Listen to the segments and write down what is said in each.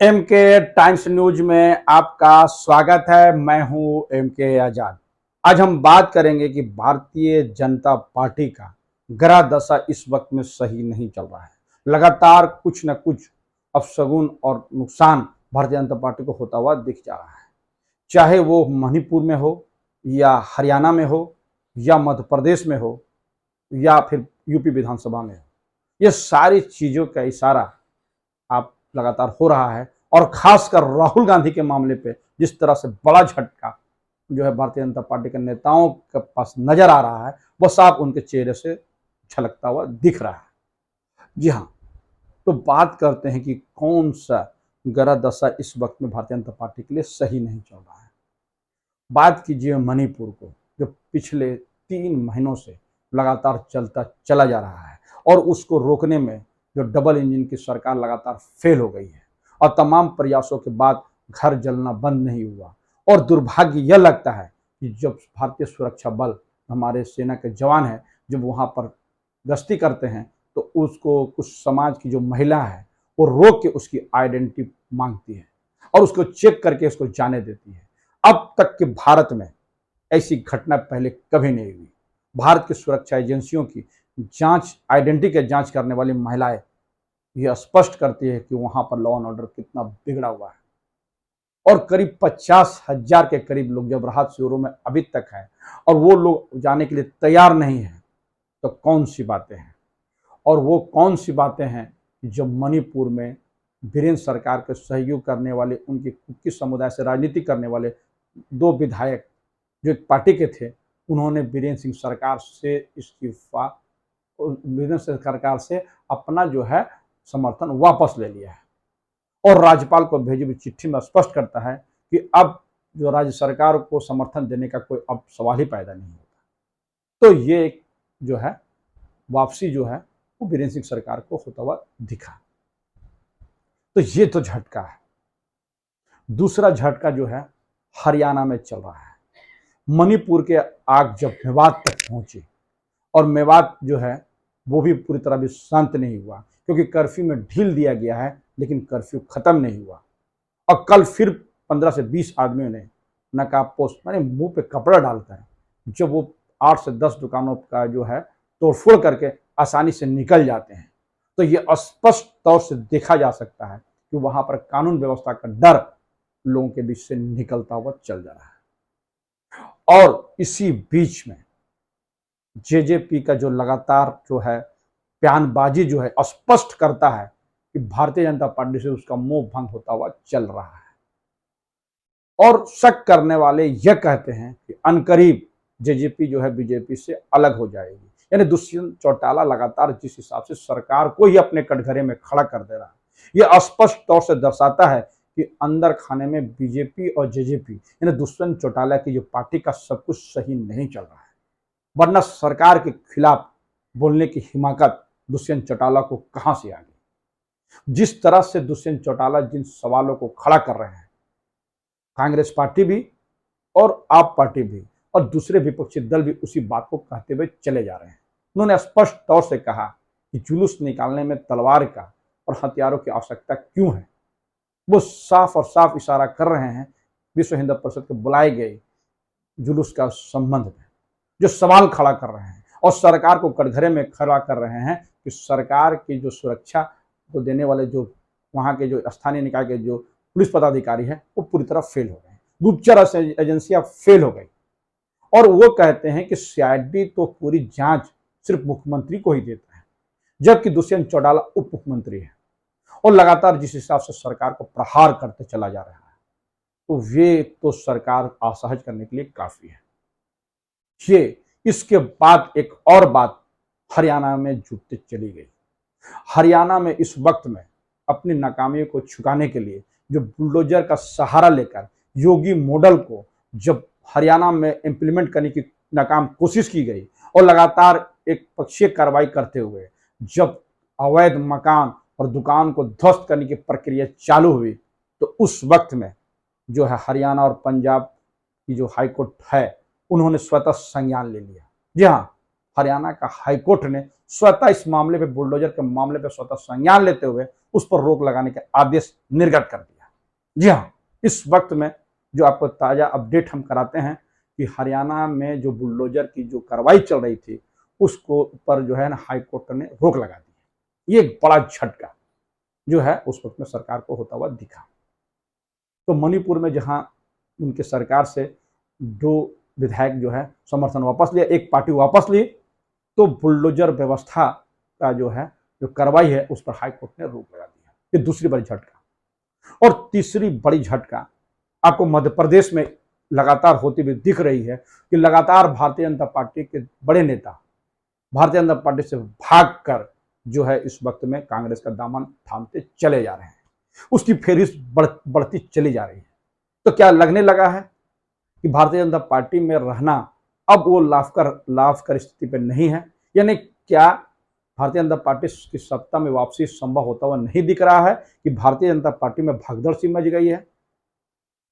M के times news में आपका स्वागत है। मैं हूं एम के आजाद। आज हम बात करेंगे कि भारतीय जनता पार्टी का ग्रह दशा इस वक्त में सही नहीं चल रहा है। लगातार कुछ न कुछ अपशगुन और नुकसान भारतीय जनता पार्टी को होता हुआ दिख जा रहा है, चाहे वो मणिपुर में हो या हरियाणा में हो या मध्य प्रदेश में हो या फिर यूपी विधानसभा में हो। ये सारी चीजों का इशारा आप लगातार हो रहा है और खासकर राहुल गांधी के मामले पे जिस तरह से बड़ा झटका जो है भारतीय जनता पार्टी के नेताओं के पास नजर आ रहा है, वह साफ उनके चेहरे से छलकता हुआ दिख रहा है। जी हाँ, तो बात करते हैं कि कौन सा ग्रह दशा इस वक्त में भारतीय जनता पार्टी के लिए सही नहीं चल रहा है। बात कीजिए मणिपुर को, जो पिछले 3 महीनों से लगातार चलता चला जा रहा है और उसको रोकने में जो डबल इंजन की सरकार लगातार फेल हो गई है और तमाम प्रयासों के बाद घर जलना बंद नहीं हुआ। और दुर्भाग्य यह लगता है कि जब भारतीय सुरक्षा बल, हमारे सेना के जवान हैं, जब वहां पर गश्ती करते हैं तो उसको कुछ समाज की जो महिला है वो रोक के उसकी आइडेंटिटी मांगती है और उसको चेक करके उसको जाने देती है। अब तक के भारत में ऐसी घटना पहले कभी नहीं हुई। भारत की सुरक्षा एजेंसियों की जांच, आइडेंटिटी के जांच करने वाली महिलाएं यह स्पष्ट करती है कि वहां पर लॉ एंड ऑर्डर कितना बिगड़ा हुआ है और करीब 50,000 के करीब लोग जब राहत शिविरों में अभी तक है और वो लोग जाने के लिए तैयार नहीं है, तो कौन सी बातें हैं। और वो कौन सी बातें हैं कि जब मणिपुर में वीरेंद्र सरकार के सहयोग करने वाले, उनके कुकी समुदाय से राजनीति करने वाले 2 विधायक जो एक पार्टी के थे, उन्होंने वीरेंद्र सरकार से इस्तीफा, वीरेंद्र सरकार से अपना जो है समर्थन वापस ले लिया है और राज्यपाल को भेजी हुई चिट्ठी में स्पष्ट करता है कि अब जो राज्य सरकार को समर्थन देने का कोई अब सवाल ही पैदा नहीं होता। तो ये एक जो है वापसी जो है वो वीरेंद्र सिंह सरकार को होता हुआ दिखा। तो ये तो झटका है। दूसरा झटका जो है हरियाणा में चल रहा है। मणिपुर के आग जब मेवात तक पहुंची और मेवात जो है वो भी पूरी तरह भी शांत नहीं हुआ, क्योंकि कर्फ्यू में ढील दिया गया है लेकिन कर्फ्यू खत्म नहीं हुआ। और कल फिर 15 से 20 आदमियों ने नकाबपोश माने मुंह पे कपड़ा डालकर जब वो 8 से 10 दुकानों का जो है तोड़फोड़ करके आसानी से निकल जाते हैं, तो ये स्पष्ट तौर से देखा जा सकता है कि वहां पर कानून व्यवस्था का डर लोगों के बीच से निकलता हुआ चल जा रहा है। और इसी बीच में जेजेपी का जो लगातार जो है बयानबाजी जो है स्पष्ट करता है कि भारतीय जनता पार्टी से उसका मोह भंग होता हुआ चल रहा है। और शक करने वाले यह कहते हैं कि अनकरीब जेजेपी जो है बीजेपी से अलग हो जाएगी। यानी दुष्यंत चौटाला लगातार जिस हिसाब से सरकार को ही अपने कटघरे में खड़ा कर दे रहा है, यह स्पष्ट तौर से दर्शाता है कि अंदर खाने में बीजेपी और जेजेपी यानी दुष्यंत चौटाला की जो पार्टी का सब कुछ सही नहीं चल रहा है। वरना सरकार के खिलाफ बोलने की हिमाकत दुष्यंत चौटाला को कहां से आ गई। जिस तरह से दुष्यंत चौटाला जिन सवालों को खड़ा कर रहे हैं, कांग्रेस पार्टी भी और आप पार्टी भी और दूसरे विपक्षी दल भी उसी बात को कहते हुए चले जा रहे हैं। उन्होंने स्पष्ट तौर से कहा कि जुलूस निकालने में तलवार का और हथियारों की आवश्यकता क्यों है। वो साफ और साफ इशारा कर रहे हैं विश्व हिंदू परिषद के बुलाए गए जुलूस का संबंध में, जो सवाल खड़ा कर रहे हैं और सरकार को कटघरे में खड़ा कर रहे हैं कि सरकार की जो सुरक्षा को देने वाले जो वहाँ के जो स्थानीय निकाय के जो पुलिस पदाधिकारी हैं वो पूरी तरह फेल हो गए, गुप्तचर एजेंसियां फेल हो गई। और वो कहते हैं कि सीआईडी तो पूरी जांच सिर्फ मुख्यमंत्री को ही देता है, जबकि दुष्यंत चौटाला उप मुख्यमंत्री है और लगातार जिस हिसाब से सरकार को प्रहार करते चला जा रहा है, तो वे तो सरकार असहज करने के लिए काफी है। ये इसके बाद एक और बात हरियाणा में जुटती चली गई। हरियाणा में इस वक्त में अपनी नाकामियों को छुपाने के लिए जो बुलडोजर का सहारा लेकर योगी मॉडल को जब हरियाणा में इंप्लीमेंट करने की नाकाम कोशिश की गई और लगातार एक पक्षीय कार्रवाई करते हुए जब अवैध मकान और दुकान को ध्वस्त करने की प्रक्रिया चालू हुई, तो उस वक्त में जो है हरियाणा और पंजाब की जो हाईकोर्ट है उन्होंने स्वतः संज्ञान ले लिया। जी हाँ, हरियाणा का हाईकोर्ट ने स्वतः इस मामले पे, बुलडोजर के मामले पे स्वतः संज्ञान लेते हुए उस पर रोक लगाने के आदेश निर्गत कर दिया। जी हाँ, इस वक्त में जो आपको ताज़ा अपडेट हम कराते हैं कि हरियाणा में जो बुलडोजर की जो कार्रवाई चल रही थी, उसको ऊपर जो है ना हाई कोर्ट ने रोक लगा दी। ये एक बड़ा झटका जो है उस वक्त में सरकार को होता हुआ दिखा। तो मणिपुर में जहां उनके सरकार से 2 विधायक जो है समर्थन वापस लिया, एक पार्टी वापस ली, तो बुलडोजर व्यवस्था का जो कार्रवाई है उस पर हाई कोर्ट ने रोक लगा दिया। ये दूसरी बड़ी झटका। और तीसरी बड़ी झटका आपको मध्य प्रदेश में लगातार होती हुई दिख रही है कि लगातार भारतीय जनता पार्टी के बड़े नेता भारतीय जनता पार्टी से भागकर जो है इस वक्त में कांग्रेस का दामन थामते चले जा रहे हैं। उसकी फेरिस्त बढ़ती चली जा रही है। तो क्या लगने लगा है कि भारतीय जनता पार्टी में रहना अब वो लाभकर स्थिति पर नहीं है? यानी क्या भारतीय जनता पार्टी की सत्ता में वापसी संभव होता हुआ नहीं दिख रहा है कि भारतीय जनता पार्टी में भगदड़ सी मच गई है?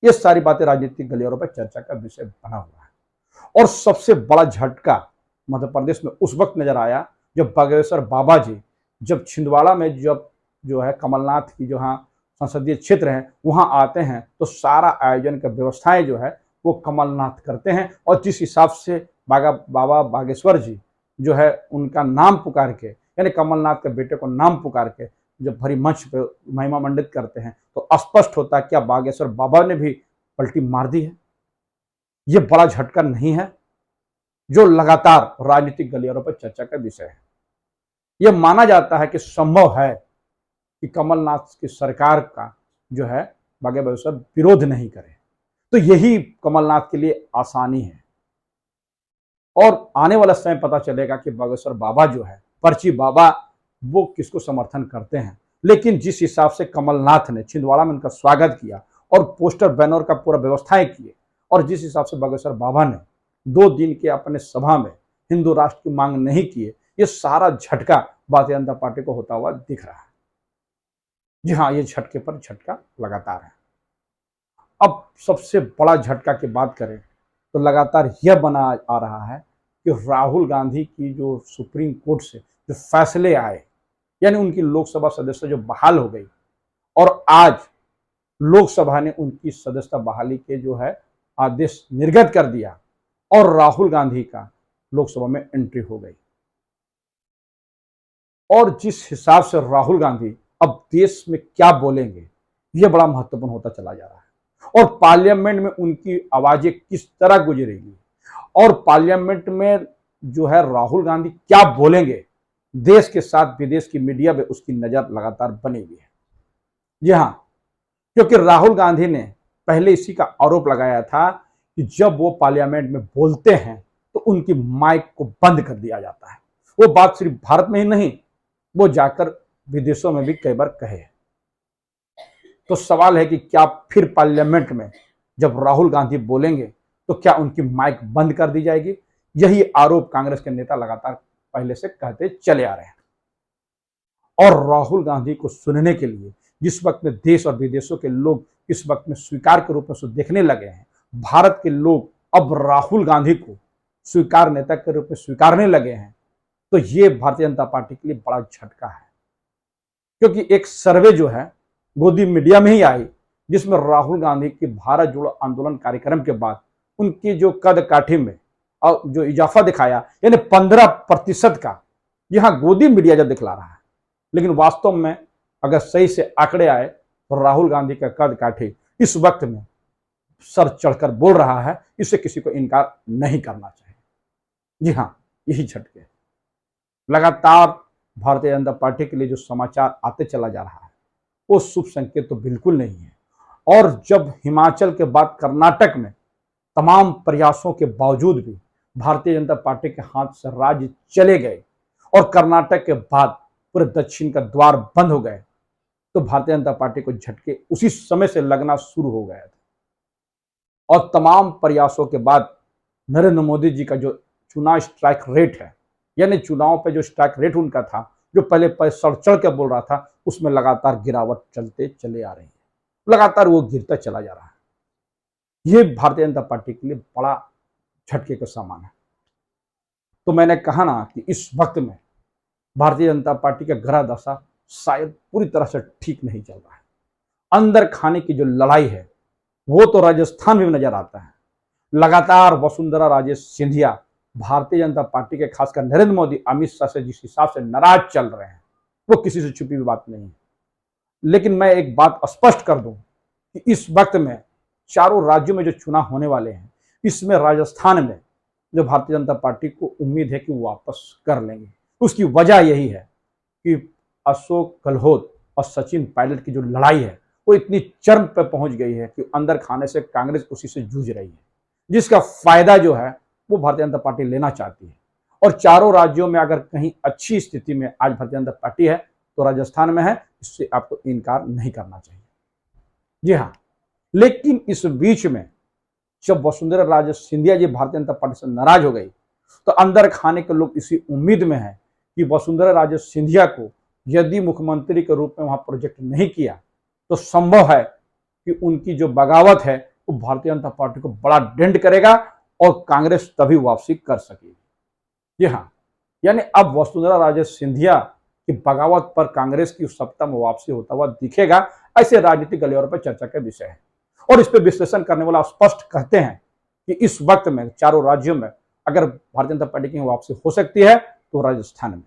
ये सारी बातें राजनीतिक गलियारों पर चर्चा का विषय बना हुआ है। और सबसे बड़ा झटका मध्य प्रदेश में उस वक्त नजर आया जब बागेश्वर बाबा जी जब छिंदवाड़ा में जब जो है कमलनाथ की जहाँ संसदीय क्षेत्र है वहां आते हैं तो सारा आयोजन का व्यवस्थाएं जो है वो कमलनाथ करते हैं। और जिस हिसाब से बाबा बागेश्वर जी जो है उनका नाम पुकार के यानी कमलनाथ के बेटे को नाम पुकार के जब भरी मंच पे महिमा मंडित करते हैं तो स्पष्ट होता है क्या बागेश्वर बाबा ने भी पलटी मार दी है? ये बड़ा झटका नहीं है जो लगातार राजनीतिक गलियारों पर चर्चा का विषय है? यह माना जाता है कि संभव है कि कमलनाथ की सरकार का जो है बागेश्वर विरोध नहीं करे, तो यही कमलनाथ के लिए आसानी है। और आने वाला समय पता चलेगा कि बागेश्वर बाबा जो है पर्ची बाबा वो किसको समर्थन करते हैं। लेकिन जिस हिसाब से कमलनाथ ने छिंदवाड़ा में उनका स्वागत किया और पोस्टर बैनर का पूरा व्यवस्थाएं किए और जिस हिसाब से बागेश्वर बाबा ने 2 दिन के अपने सभा में हिंदू राष्ट्र की मांग नहीं किए, ये सारा झटका भारतीय जनता पार्टी को होता हुआ दिख रहा है। जी हाँ, ये झटके पर झटका लगातार है। अब सबसे बड़ा झटका की बात करें तो लगातार यह बना आ रहा है कि राहुल गांधी की जो सुप्रीम कोर्ट से जो फैसले आए यानी उनकी लोकसभा सदस्य जो बहाल हो गई और आज लोकसभा ने उनकी सदस्यता बहाली के जो है आदेश निर्गत कर दिया और राहुल गांधी का लोकसभा में एंट्री हो गई। और जिस हिसाब से राहुल गांधी अब देश में क्या बोलेंगे यह बड़ा महत्वपूर्ण होता चला जा रहा है। और पार्लियामेंट में उनकी आवाजें किस तरह गुजरेगी और पार्लियामेंट में जो है राहुल गांधी क्या बोलेंगे, देश के साथ विदेश की मीडिया में उसकी नजर लगातार बनी हुई है। जी हाँ, क्योंकि राहुल गांधी ने पहले इसी का आरोप लगाया था कि जब वो पार्लियामेंट में बोलते हैं तो उनकी माइक को बंद कर दिया जाता है। वो बात सिर्फ भारत में ही नहीं, वो जाकर विदेशों में भी कई बार कहे। तो सवाल है कि क्या फिर पार्लियामेंट में जब राहुल गांधी बोलेंगे तो क्या उनकी माइक बंद कर दी जाएगी? यही आरोप कांग्रेस के नेता लगातार पहले से कहते चले आ रहे हैं। और राहुल गांधी को सुनने के लिए जिस वक्त में देश और विदेशों के लोग इस वक्त में स्वीकार के रूप में उसको देखने लगे हैं, भारत के लोग अब राहुल गांधी को स्वीकार नेता के रूप में स्वीकारने लगे हैं, तो ये भारतीय जनता पार्टी के लिए बड़ा झटका है। क्योंकि एक सर्वे जो है गोदी मीडिया में ही आई जिसमें राहुल गांधी की भारत जोड़ो आंदोलन कार्यक्रम के बाद उनकी जो कद काठी में और जो इजाफा दिखाया यानी 15% का यहां गोदी मीडिया जब दिखला रहा है, लेकिन वास्तव में अगर सही से आंकड़े आए तो राहुल गांधी का कद काठी इस वक्त में सर चढ़कर बोल रहा है, इससे किसी को इनकार नहीं करना चाहिए। जी हाँ, यही झटके लगातार भारतीय जनता पार्टी के लिए जो समाचार आते चला जा रहा है वो शुभ संकेत तो बिल्कुल नहीं है। और जब हिमाचल के बाद कर्नाटक में तमाम प्रयासों के बावजूद भी भारतीय जनता पार्टी के हाथ से राज्य चले गए और कर्नाटक के बाद पूरे दक्षिण का द्वार बंद हो गए, तो भारतीय जनता पार्टी को झटके उसी समय से लगना शुरू हो गया था। और तमाम प्रयासों के बाद नरेंद्र मोदी जी का जो चुनाव स्ट्राइक रेट है यानी चुनाव पे जो स्ट्राइक रेट उनका था जो पहले सड़ चढ़ के बोल रहा था उसमें लगातार गिरावट चलते चले आ रही है, लगातार वो गिरता चला जा रहा है। ये भारतीय जनता पार्टी के लिए बड़ा झटके का सामान है। तो मैंने कहा ना कि इस वक्त में भारतीय जनता पार्टी का ग्रह दशा शायद पूरी तरह से ठीक नहीं चल रहा है अंदर खाने की जो लड़ाई है वो तो राजस्थान में भी नजर आता है। लगातार वसुंधरा राजे सिंधिया भारतीय जनता पार्टी के खासकर नरेंद्र मोदी अमित शाह से जिस हिसाब से नाराज चल रहे हैं वो किसी से छुपी हुई बात नहीं है। लेकिन मैं एक बात स्पष्ट कर दूं कि इस वक्त में चारों राज्यों में जो चुनाव होने वाले हैं इसमें राजस्थान में जो भारतीय जनता पार्टी को उम्मीद है कि वो वापस कर लेंगे। उसकी वजह यही है कि अशोक गहलोत और सचिन पायलट की जो लड़ाई है वो इतनी चरम पर पहुंच गई है कि अंदर खाने से कांग्रेस उसी से जूझ रही है, जिसका फायदा जो है वो भारतीय जनता पार्टी लेना चाहती है। और चारों राज्यों में अगर कहीं अच्छी स्थिति में आज भारतीय जनता पार्टी है तो राजस्थान में है, इससे आपको इनकार नहीं करना चाहिए। जी हाँ, लेकिन इस बीच में जब वसुंधरा राजे सिंधिया जी भारतीय जनता पार्टी से नाराज हो गई तो अंदर खाने के लोग इसी उम्मीद में हैं कि वसुंधरा राजे सिंधिया को यदि मुख्यमंत्री के रूप में वहां प्रोजेक्ट नहीं किया तो संभव है कि उनकी जो बगावत है वो भारतीय जनता पार्टी को बड़ा डेंट करेगा और कांग्रेस तभी वापसी कर सकेगी। जी हाँ, यानी अब वसुंधरा राजे सिंधिया की बगावत पर कांग्रेस की उस सत्ता में वापसी होता हुआ दिखेगा, ऐसे राजनीतिक गलियारों पर चर्चा का विषय है। और इस पर विश्लेषण करने वाला स्पष्ट कहते हैं कि इस वक्त में चारों राज्यों में अगर भारतीय जनता पार्टी की वापसी हो सकती है तो राजस्थान में।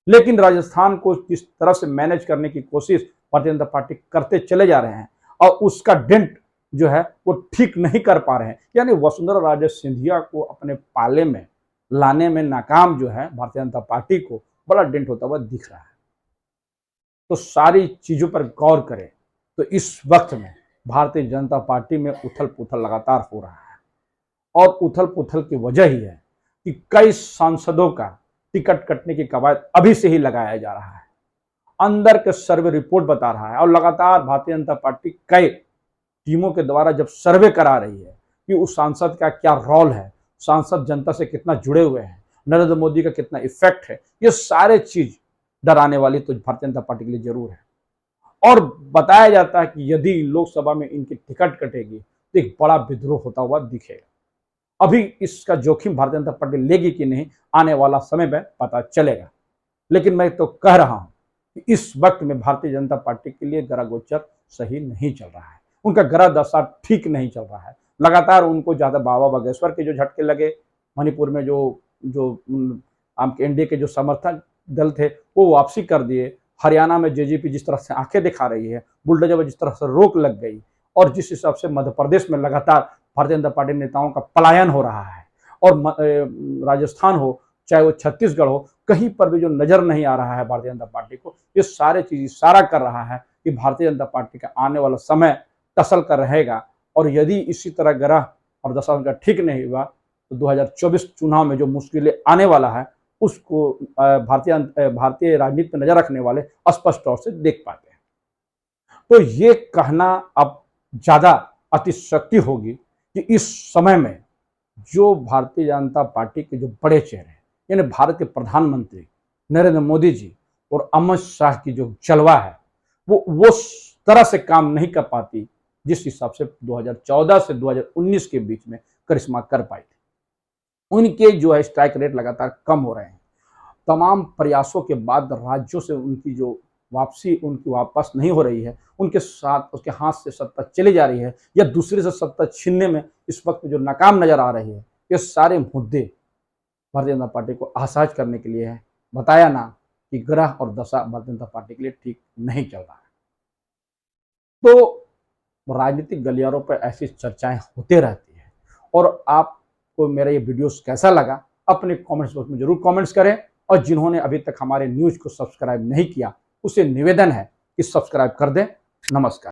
लेकिन राजस्थान को जिस तरह से मैनेज करने की कोशिश भारतीय जनता पार्टी करते चले जा रहे हैं और उसका डेंट जो है वो ठीक नहीं कर पा रहे हैं, यानी वसुंधरा राजे सिंधिया को अपने पाले में लाने में नाकाम जो है भारतीय जनता पार्टी को बड़ा डेंट होता हुआ दिख रहा है। तो सारी चीजों पर गौर करें तो इस वक्त में भारतीय जनता पार्टी में उथल पुथल लगातार हो रहा है और उथल पुथल की वजह ही है कि कई सांसदों का टिकट कटने की कवायद अभी से ही लगाया जा रहा है। अंदर के सर्वे रिपोर्ट बता रहा है और लगातार भारतीय जनता पार्टी कई टीमों के द्वारा जब सर्वे करा रही है कि उस सांसद का क्या रोल है, सांसद जनता से कितना जुड़े हुए हैं, नरेंद्र मोदी का कितना इफेक्ट है, ये सारे चीज डराने वाली तो भारतीय जनता पार्टी के लिए जरूर है। और बताया जाता है कि यदि लोकसभा में इनकी टिकट कटेगी तो एक बड़ा विद्रोह होता हुआ दिखेगा। अभी इसका जोखिम भारतीय जनता पार्टी लेगी कि नहीं आने वाला समय में पता चलेगा। लेकिन मैं तो कह रहा हूं कि इस वक्त में भारतीय जनता पार्टी के लिए ग्रह गोचर सही नहीं चल रहा है, उनका ग्रह दशा ठीक नहीं चल रहा है। लगातार उनको ज्यादा बाबा बागेश्वर के जो झटके लगे, मणिपुर में जो आपके एनडीए के जो समर्थक दल थे वो वापसी कर दिए, हरियाणा में जेजेपी जिस तरह से आंखें दिखा रही है, बुलडोजर में जिस तरह से रोक लग गई और जिस हिसाब से मध्य प्रदेश में लगातार भारतीय जनता पार्टी नेताओं का पलायन हो रहा है और राजस्थान हो चाहे वो छत्तीसगढ़ हो, कहीं पर भी जो नजर नहीं आ रहा है भारतीय जनता पार्टी को, ये सारे चीज इशारा कर रहा है कि भारतीय जनता पार्टी का आने वाला समय टसल कर रहेगा। और यदि इसी तरह ग्रह और दशा उनका ठीक नहीं हुआ तो 2024 चुनाव में जो मुश्किलें आने वाला है उसको भारतीय राजनीति पर नजर रखने वाले स्पष्ट तौर से देख पाते हैं। तो ये कहना अब ज्यादा अतिशक्ति होगी कि इस समय में जो भारतीय जनता पार्टी के जो बड़े चेहरे यानी भारत के प्रधानमंत्री नरेंद्र मोदी जी और अमित शाह की जो जलवा है वो तरह से काम नहीं कर पाती जिस हिसाब से 2014 से 2019 के बीच में करिश्मा कर पाई थी। उनके जो है स्ट्राइक रेट लगातार कम हो रहे हैं। तमाम प्रयासों के बाद राज्यों से उनकी जो वापसी उनकी वापस नहीं हो रही है, उनके साथ उसके हाथ से सत्ता चली जा रही है या दूसरे से सत्ता छीनने में इस वक्त जो नाकाम नजर आ रही है, ये सारे मुद्दे भारतीय जनता पार्टी को आसाज करने के लिए है। बताया ना कि ग्रह और दशा भारतीय जनता पार्टी के लिए ठीक नहीं चल रहा है। तो राजनीतिक गलियारों पर ऐसी चर्चाएं होते रहती है। और आपको मेरा ये वीडियोस कैसा लगा अपने कमेंट्स बॉक्स में जरूर कमेंट्स करें और जिन्होंने अभी तक हमारे न्यूज को सब्सक्राइब नहीं किया उसे निवेदन है कि सब्सक्राइब कर दें। नमस्कार।